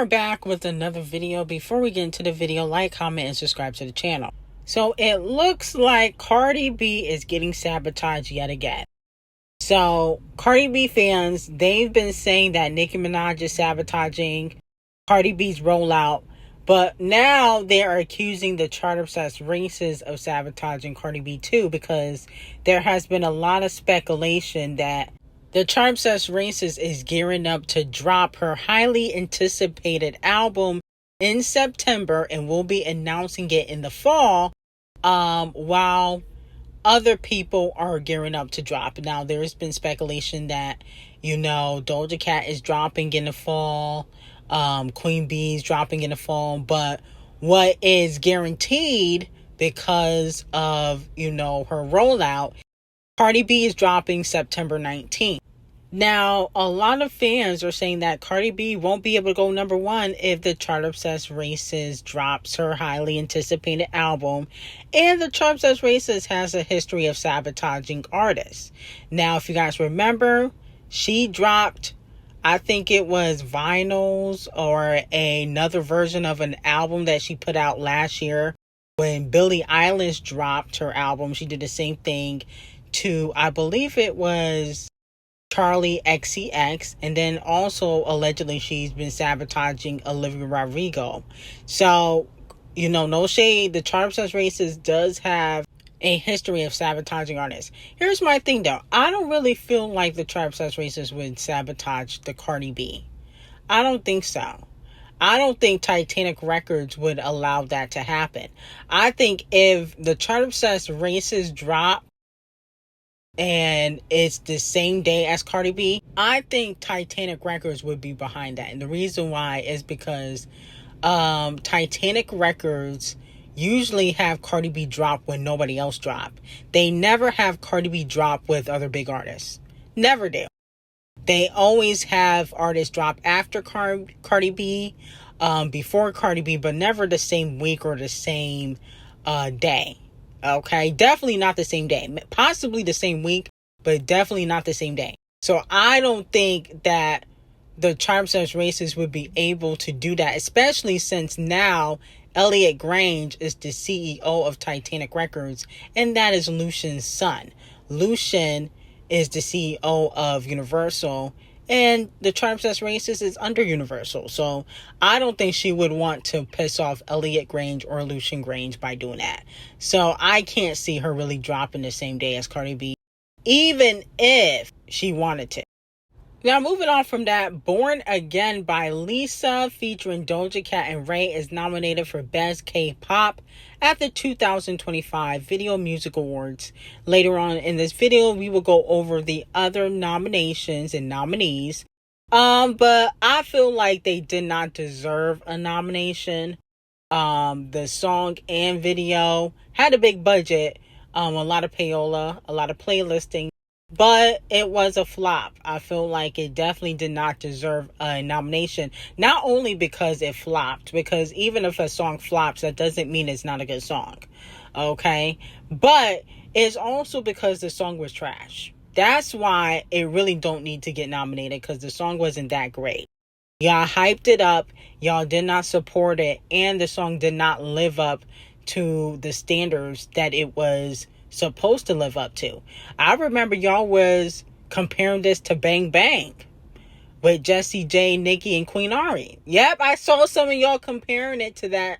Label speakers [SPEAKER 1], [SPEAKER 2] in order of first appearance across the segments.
[SPEAKER 1] are back with another video. Before we get into the video, like, comment, and subscribe to the channel. So it looks like Cardi B is getting sabotaged yet again. So Cardi B fans, they've been saying that Nicki Minaj is sabotaging Cardi B's rollout, but now they are accusing the chart-obsessed races of sabotaging Cardi B too, because there has been a lot of speculation that the chart-obsessed races is gearing up to drop her highly anticipated album in September and will be announcing it in the fall, while other people are gearing up to drop. Now, there's been speculation that, Doja Cat is dropping in the fall, Queen Bee's dropping in the fall, but what is guaranteed because of, her rollout, Cardi B is dropping September 19th. Now, a lot of fans are saying that Cardi B won't be able to go number one if the chart-obsessed races drops her highly anticipated album, and the chart-obsessed races has a history of sabotaging artists. Now, if you guys remember, she dropped, I think it was vinyls or another version of an album that she put out last year. When Billie Eilish dropped her album, she did the same thing to, I believe it was Charlie XCX, and then also allegedly she's been sabotaging Olivia Rodrigo. So, no shade, the chart-obsessed races does have a history of sabotaging artists. Here's my thing though, I don't really feel like the chart-obsessed races would sabotage the Cardi B. I don't think so. I don't think Titanic Records would allow that to happen. I think if the chart-obsessed races drop and it's the same day as Cardi B, I think Titanic Records would be behind that. And the reason why is because Titanic Records usually have Cardi B drop when nobody else drop. They never have Cardi B drop with other big artists. Never do. They always have artists drop after Cardi B, before Cardi B, but never the same week or the same day. Okay, definitely not the same day. Possibly the same week, but definitely not the same day. So I don't think that the chart-obsessed races would be able to do that, especially since now Elliot Grange is the CEO of Titanic Records, and that is Lucian's son. Lucian is the CEO of Universal, and the chart-obsessed races is under Universal. So I don't think she would want to piss off Elliot Grange or Lucian Grange by doing that. So I can't see her really dropping the same day as Cardi B, even if she wanted to. Now, moving on from that, Born Again by Lisa featuring Doja Cat and Ray is nominated for Best K-Pop at the 2025 Video Music Awards. Later on in this video, we will go over the other nominations and nominees. But I feel like they did not deserve a nomination. The song and video had a big budget, a lot of payola, a lot of playlisting, but it was a flop. I feel like it definitely did not deserve a nomination. Not only because it flopped, because even if a song flops, that doesn't mean it's not a good song. Okay? But it's also because the song was trash. That's why it really don't need to get nominated, because the song wasn't that great. Y'all hyped it up. Y'all did not support it. And the song did not live up to the standards that it was supposed to live up to. I remember y'all was comparing this to Bang Bang with Jessie J, Nicki, and Queen Ari. Yep, I saw some of y'all comparing it to that.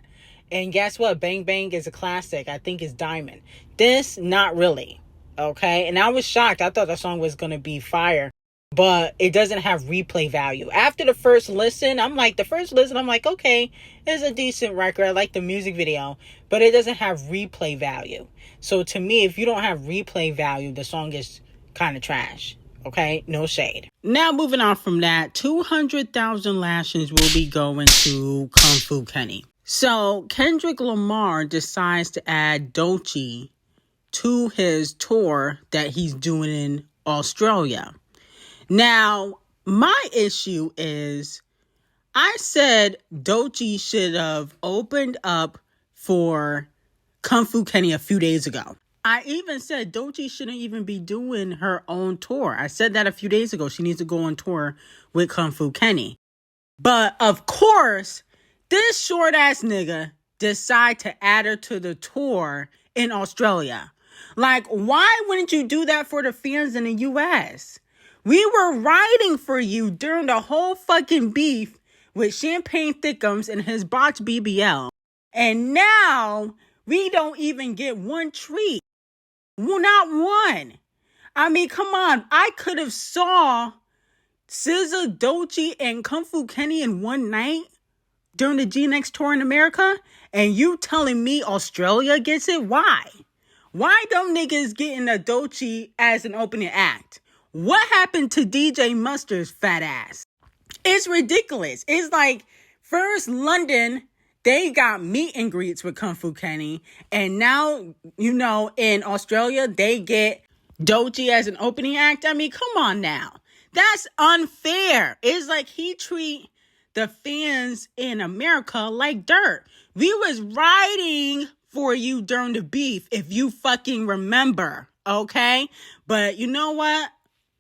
[SPEAKER 1] And guess what? Bang Bang is a classic. I think it's Diamond. This, not really. Okay? And I was shocked. I thought the song was going to be fire. But it doesn't have replay value. After the first listen, I'm like, okay, it's a decent record. I like the music video. But it doesn't have replay value. So to me, if you don't have replay value, the song is kind of trash. Okay? No shade. Now, moving on from that, 200,000 lashes will be going to Kung Fu Kenny. So Kendrick Lamar decides to add D0JA to his tour that he's doing in Australia. Now, my issue is, I said D0JA should have opened up for Kung Fu Kenny a few days ago. I even said D0JA shouldn't even be doing her own tour. I said that a few days ago. She needs to go on tour with Kung Fu Kenny. But of course, this short ass nigga decide to add her to the tour in Australia. Like, why wouldn't you do that for the fans in the US? We were riding for you during the whole fucking beef with Champagne Thickums and his botch BBL. And now we don't even get one treat. Well, not one. I mean, come on. I could have saw SZA, Doechii, and Kung Fu Kenny in one night during the G-Next tour in America, and you telling me Australia gets it? Why? Why don't niggas get in a Doechii as an opening act? What happened to DJ Mustard's fat ass? It's ridiculous. It's like, first London, they got meet and greets with Kung Fu Kenny, and now, in Australia, they get Doechii as an opening act. I mean, come on now. That's unfair. It's like he treat the fans in America like dirt. We was riding for you during the beef, if you fucking remember, okay? But you know what?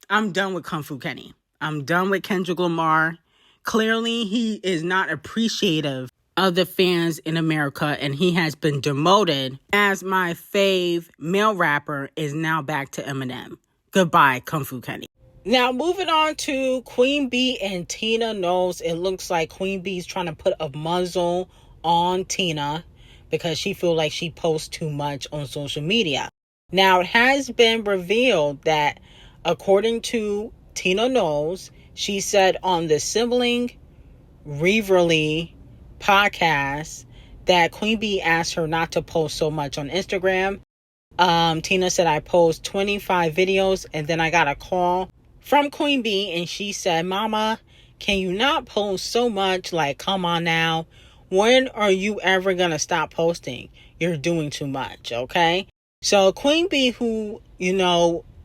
[SPEAKER 1] I'm done with Kung Fu Kenny. I'm done with Kendrick Lamar. Clearly, he is not appreciative of the fans in America, and he has been demoted as my fave male rapper is now back to Eminem. Goodbye, Kung Fu Kenny. Now, moving on to Queen Bee and Tina Knowles. It looks like Queen Bee's trying to put a muzzle on Tina because she feels like she posts too much on social media. Now, it has been revealed that according to Tina Knowles, she said on the Sibling Reverly podcast that Queen Bee asked her not to post so much on Instagram. Tina said, I post 25 videos and then I got a call from Queen Bee and she said, Mama, can you not post so much? Like, come on now. When are you ever going to stop posting? You're doing too much, okay? So Queen Bee, who,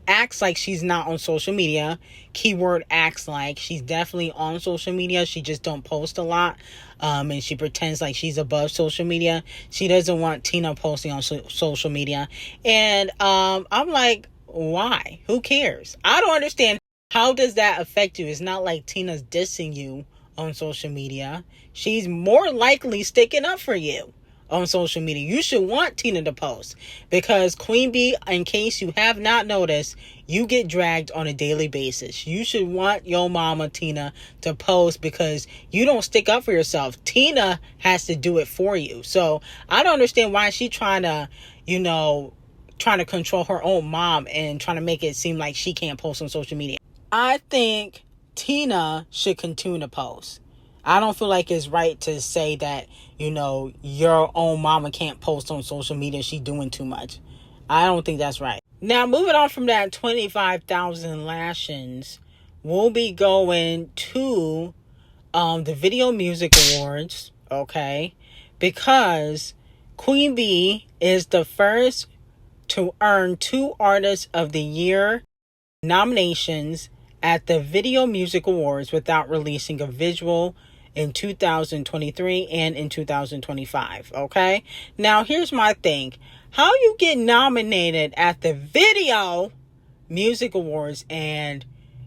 [SPEAKER 1] acts like she's not on social media, keyword acts like she's definitely on social media. She just don't post a lot. And she pretends like she's above social media. She doesn't want Tina posting on social media. And I'm like, why? Who cares? I don't understand. How does that affect you? It's not like Tina's dissing you on social media. She's more likely sticking up for you on social media. You should want Tina to post because Queen Bee, in case you have not noticed, you get dragged on a daily basis. You should want your mama Tina to post because you don't stick up for yourself. Tina has to do it for you. So I don't understand why she's trying to, trying to control her own mom and trying to make it seem like she can't post on social media. I think Tina should continue to post. I don't feel like it's right to say that, your own mama can't post on social media. She's doing too much. I don't think that's right. Now, moving on from that 25,000 lashings, we'll be going to the Video Music Awards, okay? Because Queen Bee is the first to earn 2 Artists of the Year nominations at the Video Music Awards without releasing a visual in 2023 and in 2025, okay? Now, here's my thing. How you get nominated at the Video Music Awards and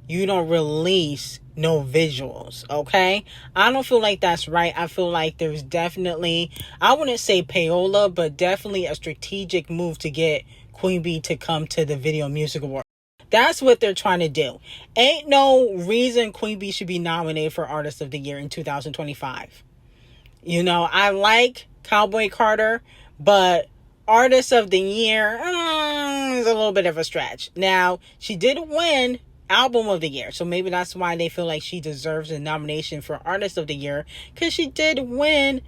[SPEAKER 1] you don't release no visuals, okay? I don't feel like that's right. I feel like there's definitely, I wouldn't say payola, but definitely a strategic move to get Queen Bee to come to the Video Music Awards. That's what they're trying to do. Ain't no reason Queen Bee should be nominated for Artist of the Year in 2025. I like Cowboy Carter, but Artist of the Year is a little bit of a stretch. Now, she did win Album of the Year, so maybe that's why they feel like she deserves a nomination for Artist of the Year, because she did win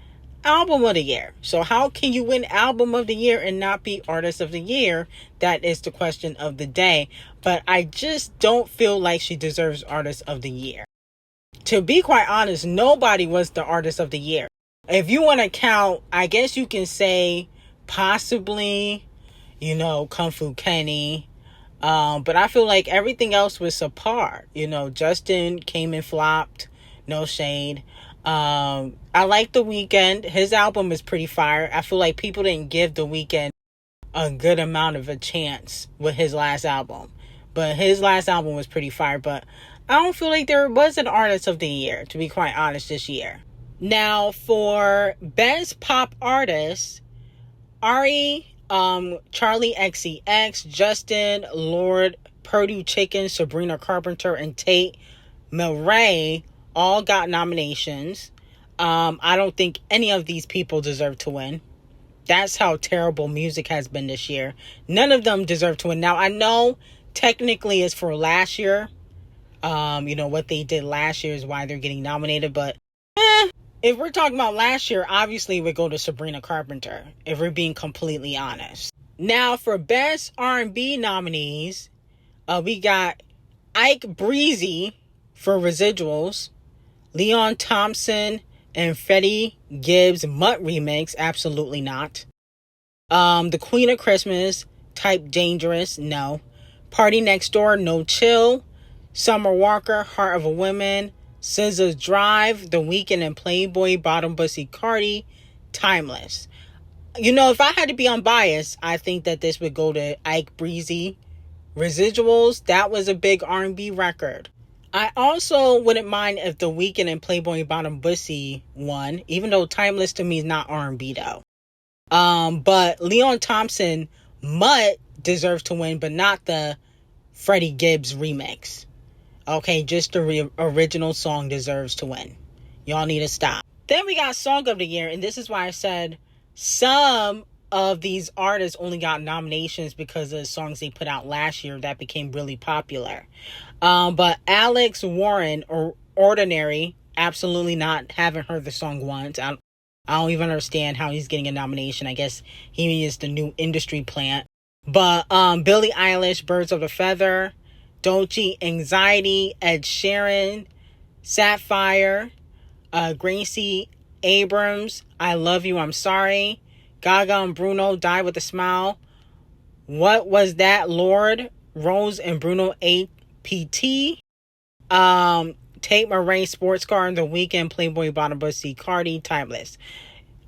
[SPEAKER 1] Album of the Year. So how can you win Album of the Year and not be Artist of the Year? That is the question of the day. But I just don't feel like she deserves Artist of the Year. To be quite honest, nobody was the Artist of the Year. If you want to count, I guess you can say possibly, Kung Fu Kenny. But I feel like everything else was subpar. Justin came and flopped. No shade. I like The Weeknd. His album is pretty fire. I feel like people didn't give The Weeknd a good amount of a chance with his last album. But his last album was pretty fire. But I don't feel like there was an artist of the year, to be quite honest, this year. Now, for best pop artist, Ari, Charlie XCX, Justin, Lord, Purdue Chicken, Sabrina Carpenter, and Tate McRae all got nominations. I don't think any of these people deserve to win. That's how terrible music has been this year. None of them deserve to win. Now, I know technically it's for last year. What they did last year is why they're getting nominated. But if we're talking about last year, obviously it would go to Sabrina Carpenter, if we're being completely honest. Now, for best R&B nominees, we got Ike Breezy for Residuals, Leon Thompson and Freddie Gibbs Mutt remix, absolutely not. The Queen of Christmas, Type Dangerous, no. Party Next Door, No Chill. Summer Walker, Heart of a Woman. SZA's Drive, The Weeknd and Playboy, Bottom Bussy Cardi, Timeless. If I had to be unbiased, I think that this would go to Ike Breezy. Residuals, that was a big R&B record. I also wouldn't mind if The Weeknd and Playboy Bottom Bussy won, even though Timeless to me is not R&B though. But Leon Thompson, Mutt deserves to win, but not the Freddie Gibbs remix. Okay, just the original song deserves to win. Y'all need to stop. Then we got Song of the Year, and this is why I said some of these artists only got nominations because of the songs they put out last year that became really popular. But Alex Warren, or Ordinary, absolutely not. Haven't heard the song once. I don't even understand how he's getting a nomination. I guess he is the new industry plant. But Billie Eilish, Birds of a Feather, D0JA, Anxiety, Ed Sheeran, Sapphire, Gracie Abrams, I Love You, I'm Sorry, Gaga and Bruno, Die with a Smile, What Was That, Lord, Rose and Bruno APT, Tate McRae, Sports Car, The Weeknd, Playboy Bottom Bussy, Cardi, Timeless.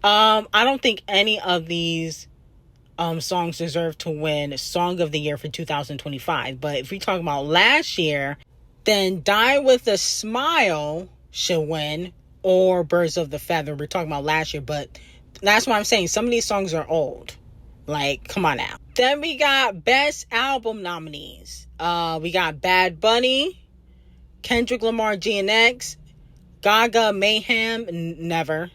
[SPEAKER 1] I don't think any of these songs deserve to win Song of the Year for 2025. But if we talk about last year, then Die with a Smile should win, or Birds of the Feather. We're talking about last year, but that's what I'm saying. Some of these songs are old. Like, come on now. Then we got Best Album nominees. We got Bad Bunny, Kendrick Lamar, GNX, Gaga, Mayhem, never.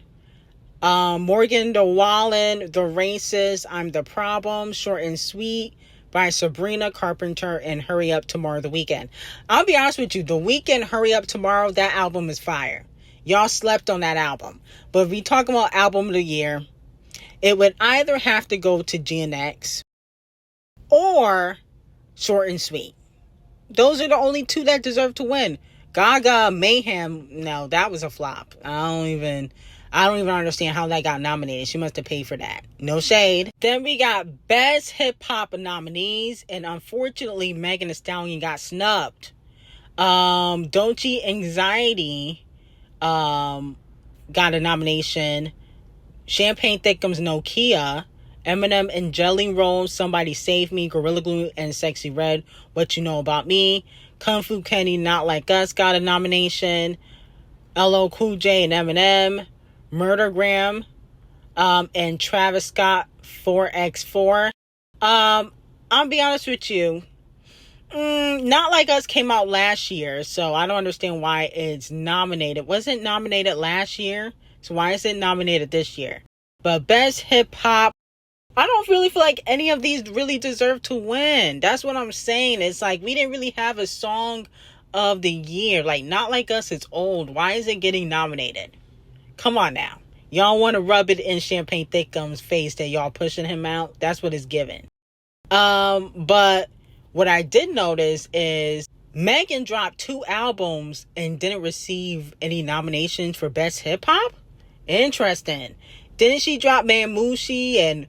[SPEAKER 1] Morgan the Wallen, The Racist, I'm the Problem, Short and Sweet by Sabrina Carpenter, and Hurry Up Tomorrow, The Weeknd. I'll be honest with you, The Weeknd, Hurry Up Tomorrow, that album is fire. Y'all slept on that album. But if we talk about album of the year, it would either have to go to GNX or Short and Sweet. Those are the only two that deserve to win. Gaga, Mayhem, no, that was a flop. I don't even understand how that got nominated. She must have paid for that. No shade. Then we got Best Hip Hop nominees, and unfortunately, Megan Thee Stallion got snubbed. D0JA, Anxiety got a nomination. Champagne Thickums, Nokia. Eminem and Jelly Roll, Somebody Save Me, Gorilla Glue and Sexy Red, What You Know About Me. Kung Fu Kenny, Not Like Us got a nomination. LL Cool J and Eminem. Murdergram, and Travis Scott 4x4. I'll be honest with you. Not Like Us came out last year, so I don't understand why it's nominated. Wasn't nominated last year, so why is it nominated this year? But Best Hip Hop, I don't really feel like any of these really deserve to win. That's what I'm saying. It's like we didn't really have a song of the year. Like, Not Like Us, it's old. Why is it getting nominated? Come on now. Y'all want to rub it in Champagne Thickums' face that y'all pushing him out? That's what it's given. But what I did notice is Megan dropped 2 albums and didn't receive any nominations for Best Hip Hop? Interesting. Didn't she drop Mamushi and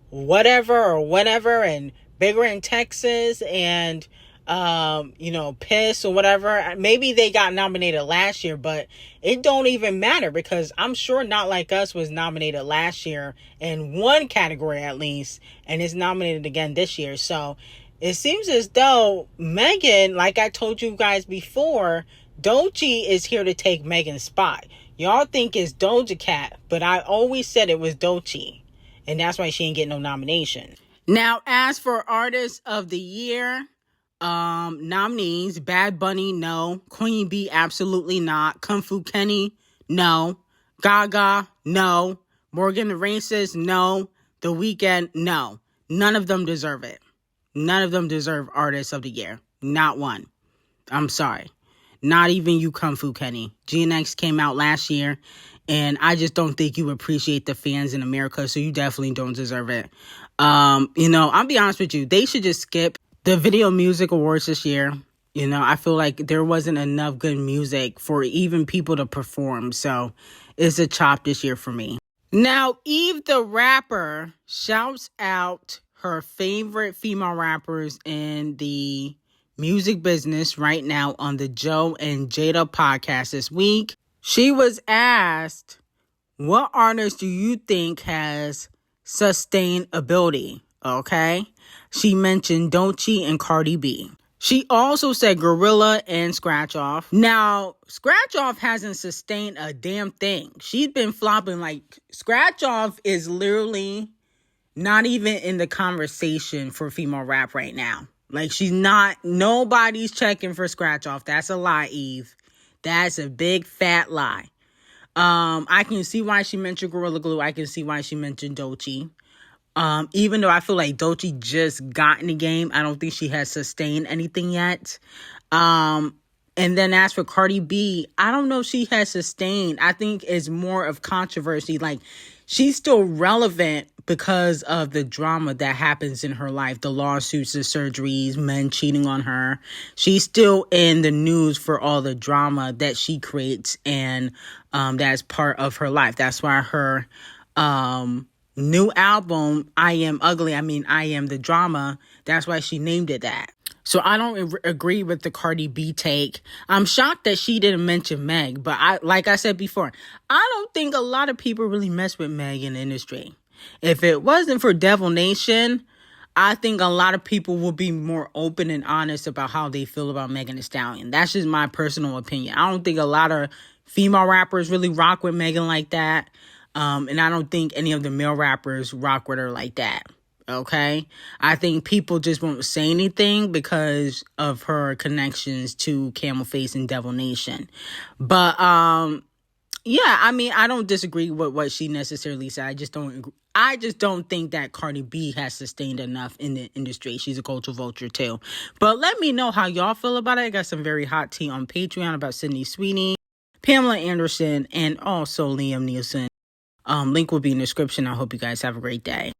[SPEAKER 1] Whatever or Whenever and Bigger in Texas and Piss or whatever? Maybe they got nominated last year, but it don't even matter because I'm sure Not Like Us was nominated last year in one category at least, and is nominated again this year. So It seems as though Megan, like I told you guys before, D0JA is here to take Megan's spot. Y'all think it's Doja Cat, but I always said it was D0JA. And that's why she ain't getting no nomination. Now, as for Artist of the Year, nominees, Bad Bunny, no. Queen Bee, absolutely not. Kung Fu Kenny, no. Gaga, no. Morgan the Racist, no. The Weeknd, no. None of them deserve it. None of them deserve Artist of the Year. Not one. I'm sorry. Not even you, Kung Fu Kenny. GNX came out last year, and I just don't think you appreciate the fans in America, so you definitely don't deserve it. I'll be honest with you. They should just skip the Video Music Awards this year. I feel like there wasn't enough good music for even people to perform, so it's a chop this year for me. Now, Eve the Rapper shouts out her favorite female rappers in the music business right now on the Joe and Jada podcast this week. She was asked, what artist do you think has sustainability? Okay. She mentioned D0JA and Cardi B. She also said Gorilla and Scratch Off. Now, Scratch Off hasn't sustained a damn thing. She's been flopping. Like, Scratch Off is literally not even in the conversation for female rap right now. Like, she's not, nobody's checking for Scratch Off. That's a lie, Eve. That's a big fat lie. I can see why she mentioned Gorilla Glue. I can see why she mentioned D0JA. Even though I feel like D0JA just got in the game, I don't think she has sustained anything yet. And then as for Cardi B, I don't know if she has sustained. I think it's more of controversy. Like, she's still relevant because of the drama that happens in her life, the lawsuits, the surgeries, men cheating on her. She's still in the news for all the drama that she creates, and that's part of her life. That's why her new album, I Am Ugly, I Am the Drama, that's why she named it that. So I don't agree with the Cardi B take. I'm shocked that she didn't mention Meg, but like I said before, I don't think a lot of people really mess with Meg in the industry. If it wasn't for Devil Nation, I think a lot of people will be more open and honest about how they feel about Megan Thee Stallion. That's just my personal opinion. I don't think a lot of female rappers really rock with Megan like that. And I don't think any of the male rappers rock with her like that. Okay? I think people just won't say anything because of her connections to Camel Face and Devil Nation. But, yeah, I don't disagree with what she necessarily said. I just don't think that Cardi B has sustained enough in the industry. She's a cultural vulture too. But let me know how y'all feel about it. I got some very hot tea on Patreon about Sydney Sweeney, Pamela Anderson, and also Liam Neeson. Link will be in the description. I hope you guys have a great day.